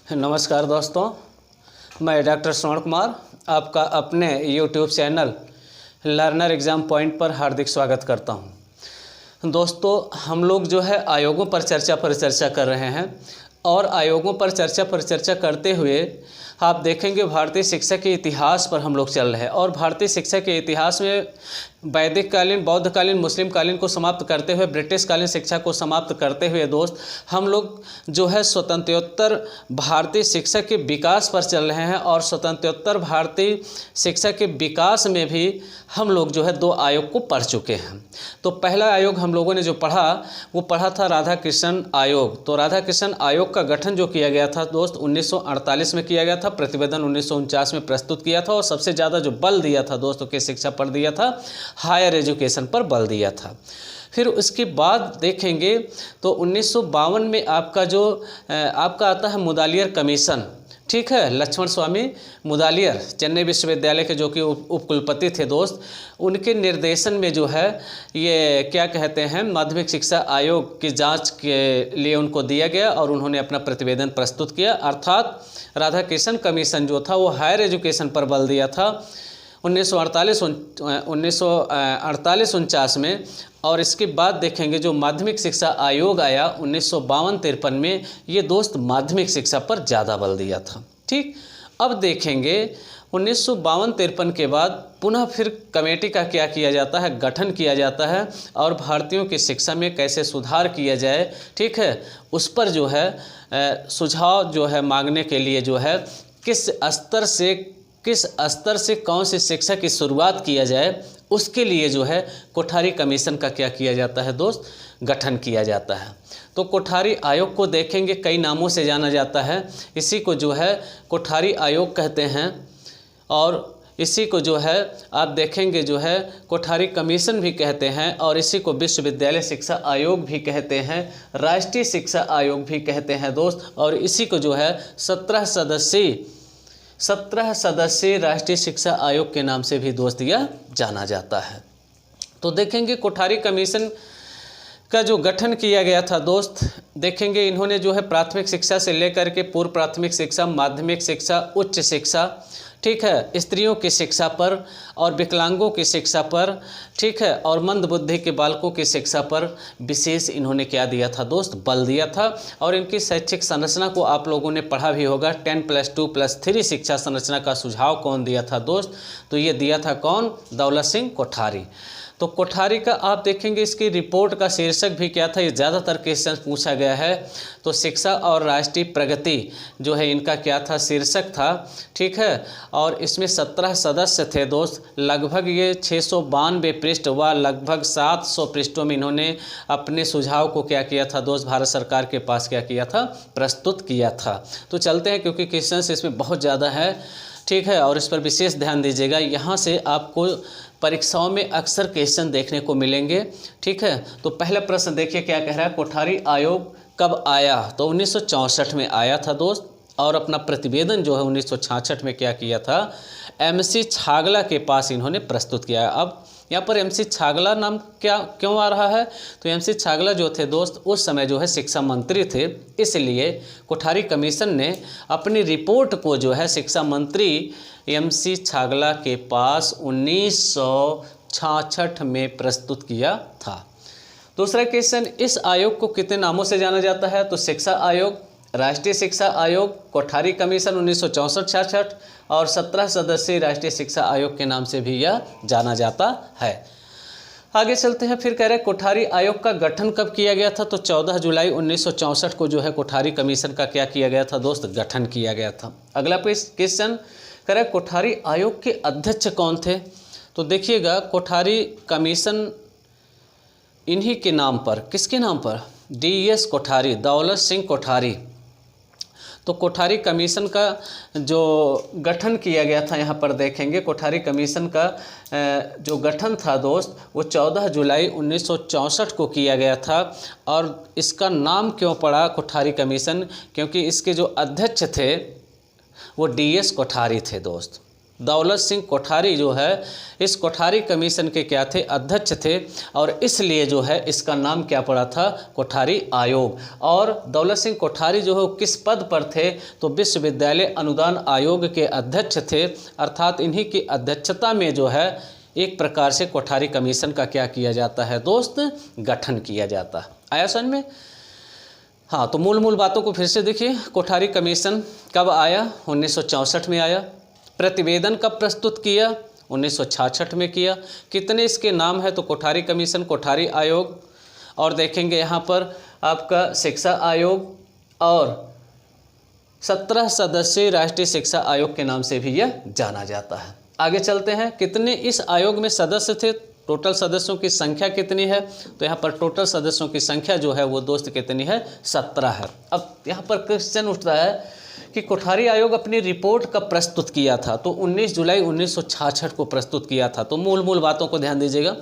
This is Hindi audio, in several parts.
नमस्कार दोस्तों, मैं डॉक्टर श्रवण कुमार आपका अपने YouTube channel learner exam point पर हार्दिक स्वागत करता हूं। दोस्तों, हम लोग जो है आयोगों पर चर्चा कर रहे हैं और आयोगों पर चर्चा करते हुए आप देखेंगे भारतीय शिक्षा के इतिहास पर हम लोग चल रहे हैं और भारतीय शिक्षा के इतिहास में वैदिक कालीन, बौद्ध कालीन, मुस्लिम कालीन को समाप्त करते हुए ब्रिटिश कालीन शिक्षा को समाप्त करते हुए दोस्त हम लोग जो है स्वतंत्रोत्तर भारतीय शिक्षा के विकास पर चल रहे हैं और स्वतंत्रोत्तर भारतीय शिक्षा के विकास में भी हम लोग जो है 2 आयोग को पढ़ चुके हैं। तो पहला आयोग हम लोगों ने जो पढ़ा वो पढ़ा था राधा कृष्ण आयोग। तो राधा कृष्ण आयोग का गठन जो किया गया था दोस्त 1948 में किया गया था, प्रतिवेदन 1949 में प्रस्तुत किया था और सबसे ज़्यादा जो बल दिया था दोस्तों के शिक्षा पर दिया था, हायर एजुकेशन पर बल दिया था। फिर उसके बाद देखेंगे तो 1952 में आपका आता है मुदालियर कमीशन, ठीक है। लक्ष्मण स्वामी मुदालियर चेन्नई विश्वविद्यालय के जो कि उप कुलपति थे दोस्त, उनके निर्देशन में जो है ये क्या कहते हैं माध्यमिक शिक्षा आयोग की जांच के लिए उनको दिया गया और उन्होंने अपना प्रतिवेदन प्रस्तुत किया। अर्थात राधा कृष्ण कमीशन जो था वो हायर एजुकेशन पर बल दिया था 1948-49 में। और इसके बाद देखेंगे जो माध्यमिक शिक्षा आयोग आया 1952-53 में, ये दोस्त माध्यमिक शिक्षा पर ज़्यादा बल दिया था, ठीक। अब देखेंगे 1952-53 के बाद पुनः फिर कमेटी का क्या किया जाता है, गठन किया जाता है और भारतीयों की शिक्षा में कैसे सुधार किया जाए, ठीक है, उस पर जो है सुझाव जो है मांगने के लिए जो है किस स्तर से कौन सी शिक्षा की शुरुआत किया जाए, उसके लिए जो है कोठारी कमीशन का क्या किया जाता है दोस्त, गठन किया जाता है। तो कोठारी आयोग को देखेंगे कई नामों से जाना जाता है, इसी को जो है कोठारी आयोग कहते हैं और इसी को जो है आप देखेंगे जो है कोठारी कमीशन भी कहते हैं और इसी को विश्वविद्यालय शिक्षा आयोग भी कहते हैं, राष्ट्रीय शिक्षा आयोग भी कहते हैं दोस्त। और इसी को जो है 17 सदस्यीय राष्ट्रीय शिक्षा आयोग के नाम से भी दोस्त यह जाना जाता है। तो देखेंगे कोठारी कमीशन का जो गठन किया गया था दोस्त, देखेंगे इन्होंने जो है प्राथमिक शिक्षा से लेकर के पूर्व प्राथमिक शिक्षा, माध्यमिक शिक्षा, उच्च शिक्षा, ठीक है, स्त्रियों की शिक्षा पर और विकलांगों की शिक्षा पर, ठीक है, और मंद बुद्धि के बालकों की शिक्षा पर विशेष इन्होंने क्या दिया था दोस्त, बल दिया था। और इनकी शैक्षिक संरचना को आप लोगों ने पढ़ा भी होगा, 10+2+3 शिक्षा संरचना का सुझाव कौन दिया था दोस्त, तो ये दिया था कौन, दौलत सिंह कोठारी। तो कोठारी का आप देखेंगे इसकी रिपोर्ट का शीर्षक भी क्या था, ये ज़्यादातर क्वेश्चन पूछा गया है। तो शिक्षा और राष्ट्रीय प्रगति जो है इनका क्या था, शीर्षक था, ठीक है। और इसमें 17 सदस्य थे दोस्त, लगभग ये 692 पृष्ठ व लगभग 700 पृष्ठों में इन्होंने अपने सुझाव को क्या किया था दोस्त, भारत सरकार के पास क्या किया था, प्रस्तुत किया था। तो चलते हैं क्योंकि क्वेश्चन इसमें बहुत ज़्यादा है, ठीक है, और इस पर विशेष ध्यान दीजिएगा। यहाँ से आपको परीक्षाओं में अक्सर क्वेश्चन देखने को मिलेंगे, ठीक है। तो पहला प्रश्न देखिए क्या कह रहा है, कोठारी आयोग कब आया, तो 1964 में आया था दोस्त और अपना प्रतिवेदन जो है 1966 में क्या किया था, MC छागला के पास इन्होंने प्रस्तुत किया। अब यहाँ पर MC छागला नाम क्यों आ रहा है, तो MC छागला जो थे दोस्त उस समय जो है शिक्षा मंत्री थे, इसलिए कोठारी कमीशन ने अपनी रिपोर्ट को जो है शिक्षा मंत्री MC छागला के पास 1966 में प्रस्तुत किया था। दूसरा क्वेश्चन, इस आयोग को कितने नामों से जाना जाता है, तो शिक्षा आयोग, राष्ट्रीय शिक्षा आयोग, कोठारी कमीशन 1964-66 और 17 सदस्यीय राष्ट्रीय शिक्षा आयोग के नाम से भी यह जाना जाता है। आगे चलते हैं, फिर कह रहे हैं कोठारी आयोग का गठन कब किया गया था, तो 14 जुलाई 1964 को जो है कोठारी कमीशन का क्या किया गया था दोस्त, गठन किया गया था। अगला क्वेश्चन कह रहे हैं कोठारी आयोग के अध्यक्ष कौन थे, तो देखिएगा कोठारी कमीशन इन्हीं के नाम पर, किसके नाम पर, DS कोठारी, दौलत सिंह कोठारी। तो कोठारी कमीशन का जो गठन किया गया था, यहाँ पर देखेंगे कोठारी कमीशन का जो गठन था दोस्त वो 14 जुलाई 1964 को किया गया था। और इसका नाम क्यों पड़ा कोठारी कमीशन, क्योंकि इसके जो अध्यक्ष थे वो DS कोठारी थे दोस्त, दौलत सिंह कोठारी जो है इस कोठारी कमीशन के क्या थे, अध्यक्ष थे, और इसलिए जो है इसका नाम क्या पड़ा था, कोठारी आयोग। और दौलत सिंह कोठारी जो है वो किस पद पर थे, तो विश्वविद्यालय अनुदान आयोग के अध्यक्ष थे, अर्थात इन्हीं की अध्यक्षता में जो है एक प्रकार से कोठारी कमीशन का क्या किया जाता है दोस्त, गठन किया जाता है। आया समझ में? हाँ, तो मूल बातों को फिर से देखिए। कोठारी कमीशन कब आया, 1964 में आया। प्रतिवेदन कब प्रस्तुत किया, 1966 में किया। कितने इसके नाम है, तो कोठारी कमीशन, कोठारी आयोग, और देखेंगे यहाँ पर आपका शिक्षा आयोग, और 17 सदस्यीय राष्ट्रीय शिक्षा आयोग के नाम से भी यह जाना जाता है। आगे चलते हैं, कितने इस आयोग में सदस्य थे, टोटल सदस्यों की संख्या कितनी है, तो यहाँ पर टोटल सदस्यों की संख्या जो है वो दोस्त कितनी है, 17 है। अब यहाँ पर क्वेश्चन उठता है कि कोठारी आयोग अपनी रिपोर्ट कब प्रस्तुत किया था, तो 19 जुलाई 1966 को प्रस्तुत किया था। तो मूल बातों को ध्यान दीजिएगा।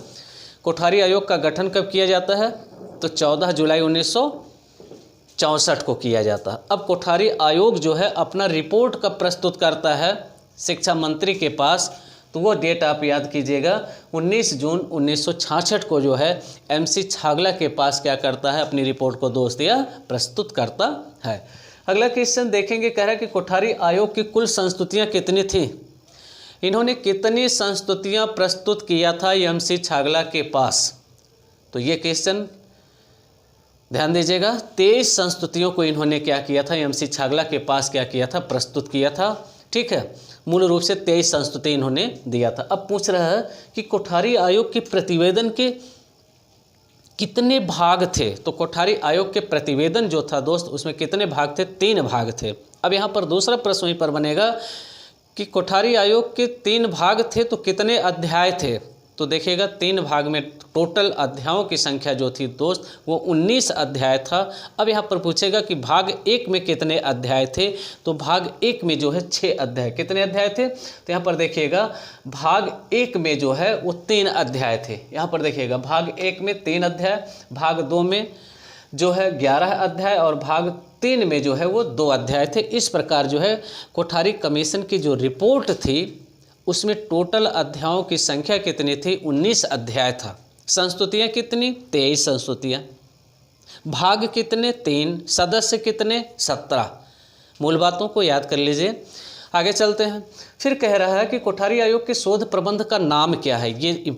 कोठारी आयोग का गठन कब किया जाता है, तो 14 जुलाई 1964 को किया जाता है। अब कोठारी आयोग जो है अपना रिपोर्ट कब प्रस्तुत करता है शिक्षा मंत्री के पास, तो वो डेट आप याद कीजिएगा, 19 जून 1966 को जो है MC छागला के पास क्या करता है, अपनी रिपोर्ट को दोस्त यह प्रस्तुत करता है। अगला क्वेश्चन देखेंगे, कह रहा है कि कोठारी आयोग की कुल संस्तुतियाँ कितनी थी, इन्होंने कितनी संस्तुतियाँ प्रस्तुत किया था MC छागला के पास, तो ये क्वेश्चन ध्यान दीजिएगा। 23 संस्तुतियों को इन्होंने क्या किया था, MC छागला के पास क्या किया था, प्रस्तुत किया था। ठीक है, मूल रूप से 23 संस्तुति इन्होंने दिया था। अब पूछ रहा है कि कोठारी आयोग के प्रतिवेदन के कितने भाग थे, तो कोठारी आयोग के प्रतिवेदन जो था दोस्त उसमें कितने भाग थे, 3 भाग थे। अब यहाँ पर दूसरा प्रश्न वहीं पर बनेगा कि कोठारी आयोग के 3 भाग थे तो कितने अध्याय थे, तो देखिएगा 3 भाग में टोटल अध्यायों की संख्या जो थी दोस्त वो 19 अध्याय था। अब यहाँ पर पूछेगा कि भाग 1 में कितने अध्याय थे, तो भाग 1 में जो है 6 अध्याय। कितने अध्याय थे, तो यहाँ पर देखिएगा भाग 1 में जो है वो 3 अध्याय थे। यहाँ पर देखिएगा भाग 1 में 3 अध्याय, भाग 2 में जो है 11 अध्याय, और भाग 3 में जो है वो 2 अध्याय थे। इस प्रकार जो है कोठारी कमीशन की जो रिपोर्ट थी उसमें टोटल अध्यायों की संख्या कितनी थी, 19 अध्याय था। संस्तुतियाँ कितनी, 23 संस्तुतियाँ, भाग कितने, 3, सदस्य कितने, 17। मूल बातों को याद कर लीजिए। आगे चलते हैं, फिर कह रहा है कि कोठारी आयोग के शोध प्रबंध का नाम क्या है। ये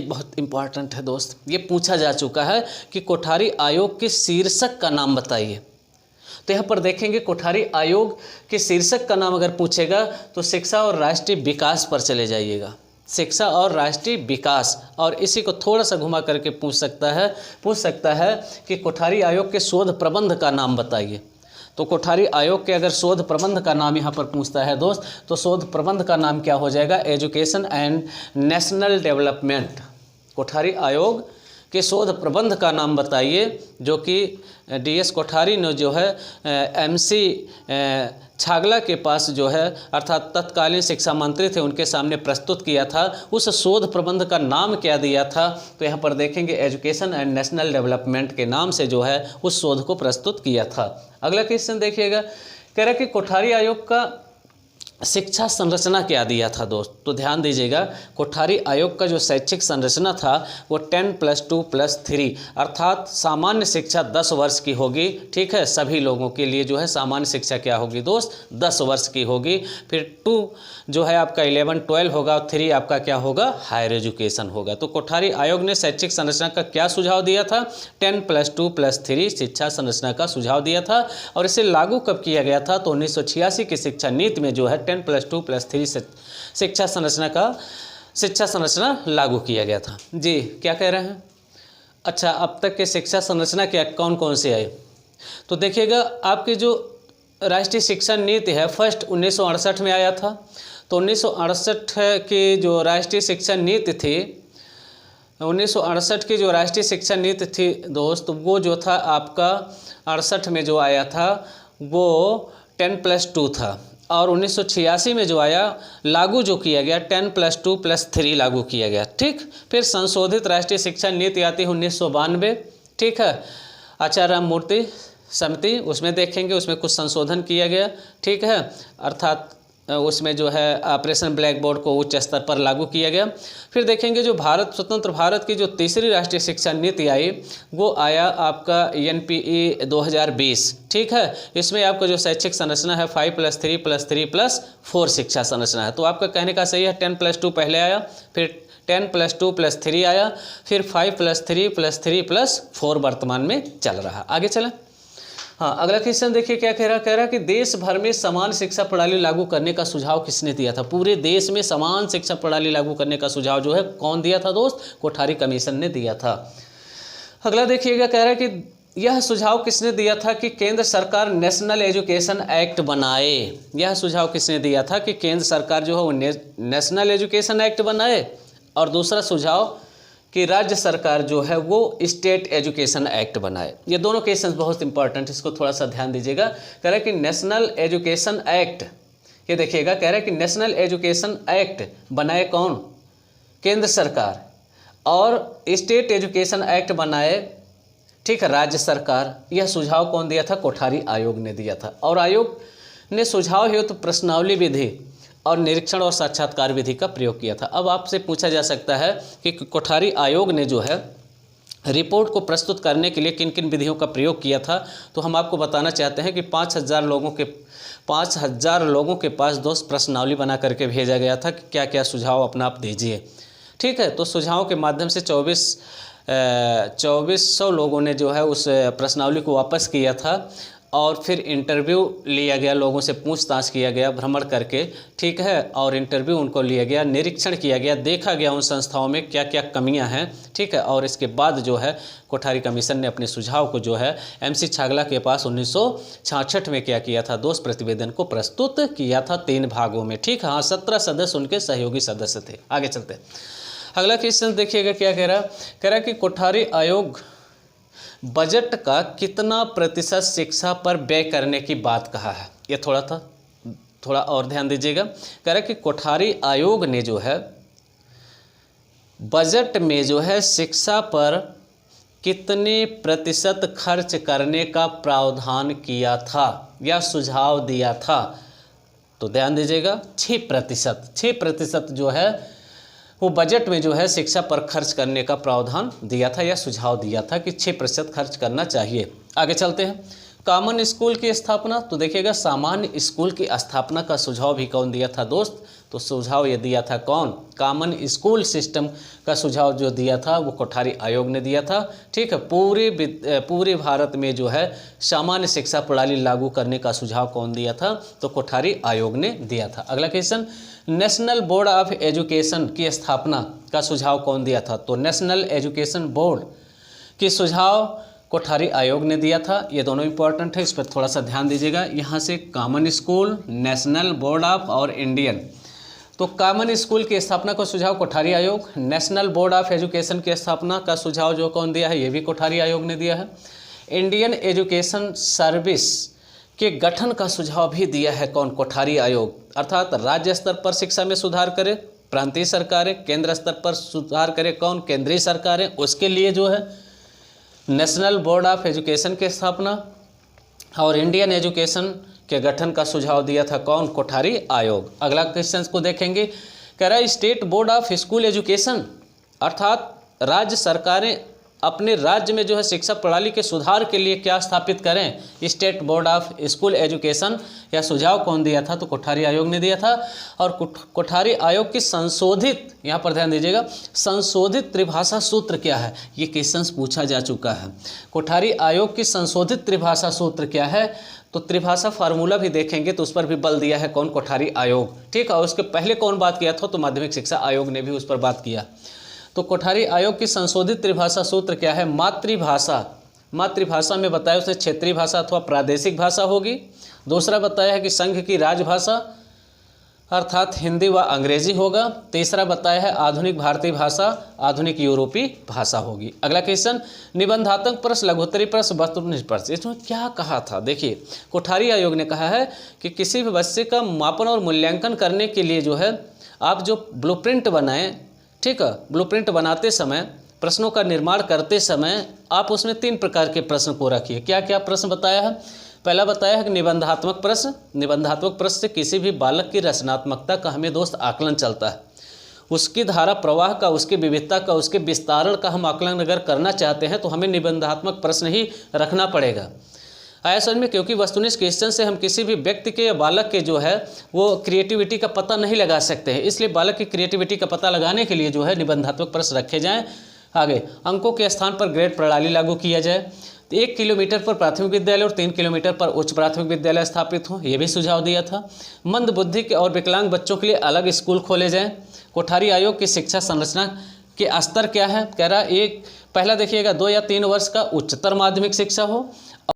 बहुत इंपॉर्टेंट है दोस्त, ये पूछा जा चुका है कि कोठारी आयोग के शीर्षक का नाम बताइए। तो यहाँ पर देखेंगे कोठारी आयोग के शीर्षक का नाम अगर पूछेगा तो शिक्षा और राष्ट्रीय विकास पर चले जाइएगा, शिक्षा और राष्ट्रीय विकास, और इसी को थोड़ा सा घुमा करके पूछ सकता है कि कोठारी आयोग के शोध प्रबंध का नाम बताइए। तो कोठारी आयोग के अगर शोध प्रबंध का नाम यहाँ पर पूछता है दोस्त, तो शोध प्रबंध का नाम क्या हो जाएगा, education and national development. Kothari आयोग के शोध प्रबंध का नाम बताइए, जो कि DS कोठारी ने जो है MC छागला के पास जो है अर्थात तत्कालीन शिक्षा मंत्री थे उनके सामने प्रस्तुत किया था। उस शोध प्रबंध का नाम क्या दिया था, तो यहाँ पर देखेंगे एजुकेशन एंड नेशनल डेवलपमेंट के नाम से जो है उस शोध को प्रस्तुत किया था। अगला क्वेश्चन देखिएगा, कह रहा है कि कोठारी आयोग का शिक्षा संरचना क्या दिया था दोस्त, तो ध्यान दीजिएगा। कोठारी आयोग का जो शैक्षिक संरचना था वो 10+2+3 अर्थात सामान्य शिक्षा 10 वर्ष की होगी। ठीक है, सभी लोगों के लिए जो है सामान्य शिक्षा क्या होगी दोस्त, 10 वर्ष की होगी। फिर 2 जो है आपका 11-12 होगा, 3 आपका क्या होगा, हायर एजुकेशन होगा। तो कोठारी आयोग ने शैक्षिक संरचना का क्या सुझाव दिया था, 10+2+3 शिक्षा संरचना का सुझाव दिया था। और इसे लागू कब किया गया था, तो 1986 की शिक्षा नीति में जो है 10+2+3 शिक्षा संरचना लागू किया गया था। जी क्या कह रहे हैं। अच्छा, अब तक के शिक्षा संरचना क्या कौन कौन से आए, तो देखिएगा आपकी जो राष्ट्रीय शिक्षा नीति है फर्स्ट 1968 में आया था। तो 1968 की जो राष्ट्रीय शिक्षा नीति थी, 1968 की जो राष्ट्रीय शिक्षा नीति थी दोस्त, वो जो था आपका 68 में जो आया था वो 10+2 था। और 1986 में जो आया लागू जो किया गया 10+2+3 लागू किया गया। ठीक, फिर संशोधित राष्ट्रीय शिक्षा नीति आती है 1992। ठीक है, आचार्य राममूर्ति समिति, उसमें देखेंगे उसमें कुछ संशोधन किया गया। ठीक है, अर्थात उसमें जो है ऑपरेशन ब्लैक बोर्ड को उच्च स्तर पर लागू किया गया। फिर देखेंगे जो स्वतंत्र भारत की जो तीसरी राष्ट्रीय शिक्षा नीति आई वो आया आपका NPE 2020, ठीक है। इसमें आपका जो शैक्षिक संरचना है 5+3+3+4 शिक्षा संरचना है। तो आपका कहने का सही है 10+2 पहले आया, फिर 10+2+3 आया, फिर 5+3+3+4 वर्तमान में चल रहा। आगे चलें। हाँ, अगला क्वेश्चन देखिए क्या कह रहा कि देश भर में समान शिक्षा प्रणाली लागू करने का सुझाव किसने दिया था। पूरे देश में समान शिक्षा प्रणाली लागू करने का सुझाव जो है कौन दिया था दोस्त, कोठारी कमीशन ने दिया था। अगला देखिएगा कह रहा है कि यह सुझाव किसने दिया था कि केंद्र सरकार नेशनल एजुकेशन एक्ट बनाए। यह सुझाव किसने दिया था कि केंद्र सरकार जो है वो नेशनल एजुकेशन एक्ट बनाए, और दूसरा सुझाव कि राज्य सरकार जो है वो स्टेट एजुकेशन एक्ट बनाए। ये दोनों क्वेश्चन बहुत इंपॉर्टेंट, इसको थोड़ा सा ध्यान दीजिएगा। कह रहा है कि नेशनल एजुकेशन एक्ट, ये देखिएगा कह रहा है कि नेशनल एजुकेशन एक्ट बनाए कौन, केंद्र सरकार, और स्टेट एजुकेशन एक्ट बनाए, ठीक है, राज्य सरकार। यह सुझाव कौन दिया था, कोठारी आयोग ने दिया था। और आयोग ने सुझाव हेतु प्रश्नावली विधि और निरीक्षण और साक्षात्कार विधि का प्रयोग किया था। अब आपसे पूछा जा सकता है कि कोठारी आयोग ने जो है रिपोर्ट को प्रस्तुत करने के लिए किन किन विधियों का प्रयोग किया था। तो हम आपको बताना चाहते हैं कि 5,000 लोगों के पास दोस्त प्रश्नावली बना करके भेजा गया था कि क्या क्या सुझाव अपना आप दीजिए, ठीक है। तो सुझावों के माध्यम से 2400 लोगों ने जो है उस प्रश्नावली को वापस किया था, और फिर इंटरव्यू लिया गया, लोगों से पूछताछ किया गया भ्रमण करके, ठीक है, और इंटरव्यू उनको लिया गया, निरीक्षण किया गया, देखा गया उन संस्थाओं में क्या क्या कमियां हैं, ठीक है। और इसके बाद जो है कोठारी कमीशन ने अपने सुझाव को जो है MC छागला के पास 1966 में क्या किया था दोस्त, प्रतिवेदन को प्रस्तुत किया था 3 भागों में, ठीक है। हाँ, 17 सदस्य उनके सहयोगी सदस्य थे। आगे चलते हैं। अगला क्वेश्चन देखिएगा क्या कह रहा कि कोठारी आयोग बजट का कितना प्रतिशत शिक्षा पर व्यय करने की बात कहा है। ये थोड़ा और ध्यान दीजिएगा। कह रहा कि कोठारी आयोग ने जो है बजट में जो है शिक्षा पर कितने प्रतिशत खर्च करने का प्रावधान किया था या सुझाव दिया था। तो ध्यान दीजिएगा 6% जो है वो बजट में जो है शिक्षा पर खर्च करने का प्रावधान दिया था या सुझाव दिया था कि 6% खर्च करना चाहिए। आगे चलते हैं। कॉमन स्कूल की स्थापना, तो देखिएगा सामान्य स्कूल की स्थापना का सुझाव भी कौन दिया था दोस्त, तो सुझाव ये दिया था कौन, कॉमन स्कूल सिस्टम का सुझाव जो दिया था वो कोठारी आयोग ने दिया था, ठीक है। पूरे भारत में जो है सामान्य शिक्षा प्रणाली लागू करने का सुझाव कौन दिया था, तो कोठारी आयोग ने दिया था। अगला question, national board of education की स्थापना का सुझाव कौन दिया था, तो नेशनल एजुकेशन बोर्ड की सुझाव कोठारी आयोग ने दिया था। ये दोनों इंपॉर्टेंट है, इस पर थोड़ा सा ध्यान दीजिएगा। यहाँ से common school, national board of और इंडियन, तो कॉमन स्कूल की स्थापना का सुझाव कोठारी आयोग, नेशनल बोर्ड ऑफ एजुकेशन की स्थापना का सुझाव जो कौन दिया है, ये भी कोठारी आयोग ने दिया है। इंडियन एजुकेशन सर्विस के गठन का सुझाव भी दिया है कौन, कोठारी आयोग। अर्थात राज्य स्तर पर शिक्षा में सुधार करे प्रांतीय सरकारें, केंद्र स्तर पर सुधार करे कौन, केंद्रीय सरकारें। उसके लिए जो है नेशनल बोर्ड ऑफ एजुकेशन की स्थापना और इंडियन एजुकेशन के गठन का सुझाव दिया था कौन, कोठारी आयोग। अगला क्वेश्चन को देखेंगे, कह रहा है state board of school education, अर्थात राज्य सरकारें अपने राज्य में जो है शिक्षा प्रणाली के सुधार के लिए क्या स्थापित करें, state board of school education. यह सुझाव कौन दिया था, तो कोठारी आयोग ने दिया था। और कोठारी आयोग की संशोधित, यहाँ पर ध्यान दीजिएगा, संशोधित त्रिभाषा सूत्र क्या है, ये क्वेश्चन पूछा जा चुका है। कोठारी आयोग की संशोधित त्रिभाषा सूत्र क्या है, तो त्रिभाषा फार्मूला भी देखेंगे तो उस पर भी बल दिया है कौन, कोठारी आयोग, ठीक है। और उसके पहले कौन बात किया था, तो माध्यमिक शिक्षा आयोग ने भी उस पर बात किया। तो कोठारी आयोग की संशोधित त्रिभाषा सूत्र क्या है, मातृभाषा में बताया उसने क्षेत्रीय भाषा अथवा प्रादेशिक भाषा होगी। दूसरा बताया है कि संघ की राजभाषा अर्थात हिंदी व अंग्रेजी होगा। तीसरा बताया है आधुनिक भारतीय भाषा आधुनिक यूरोपीय भाषा होगी। अगला क्वेश्चन, निबंधात्मक प्रश्न, लघुत्तरी प्रश्न, वस्तुनिष्ठ प्रश्न, इसमें क्या कहा था। देखिए कोठारी आयोग ने कहा है कि किसी भी बच्चे का मापन और मूल्यांकन करने के लिए जो है आप जो ब्लूप्रिंट बनाएं, ठीक है, ब्लूप्रिंट बनाते समय, प्रश्नों का निर्माण करते समय आप उसमें 3 प्रकार के प्रश्न को रखिए। क्या क्या प्रश्न बताया है, पहला बताया है कि निबंधात्मक प्रश्न से किसी भी बालक की रचनात्मकता का हमें दोस्त आकलन चलता है। उसकी धारा प्रवाह का, उसकी विविधता का, उसके विस्तारण का हम आकलन अगर करना चाहते हैं तो हमें निबंधात्मक प्रश्न ही रखना पड़ेगा। आया समझ में? क्योंकि वस्तुनिष्ठ क्वेश्चन से हम किसी भी व्यक्ति के या बालक के जो है वो क्रिएटिविटी का पता नहीं लगा सकते हैं। इसलिए बालक की क्रिएटिविटी का पता लगाने के लिए जो है निबंधात्मक प्रश्न रखे जाएं। आगे, अंकों के स्थान पर ग्रेड प्रणाली लागू किया जाए। 1 किलोमीटर पर प्राथमिक विद्यालय और 3 किलोमीटर पर उच्च प्राथमिक विद्यालय स्थापित हो, ये भी सुझाव दिया था। मंद बुद्धि के और विकलांग बच्चों के लिए अलग स्कूल खोले जाएं। कोठारी आयोग की शिक्षा संरचना के स्तर क्या है? कह रहा एक पहला देखिएगा 2 या 3 वर्ष का उच्चतर माध्यमिक शिक्षा हो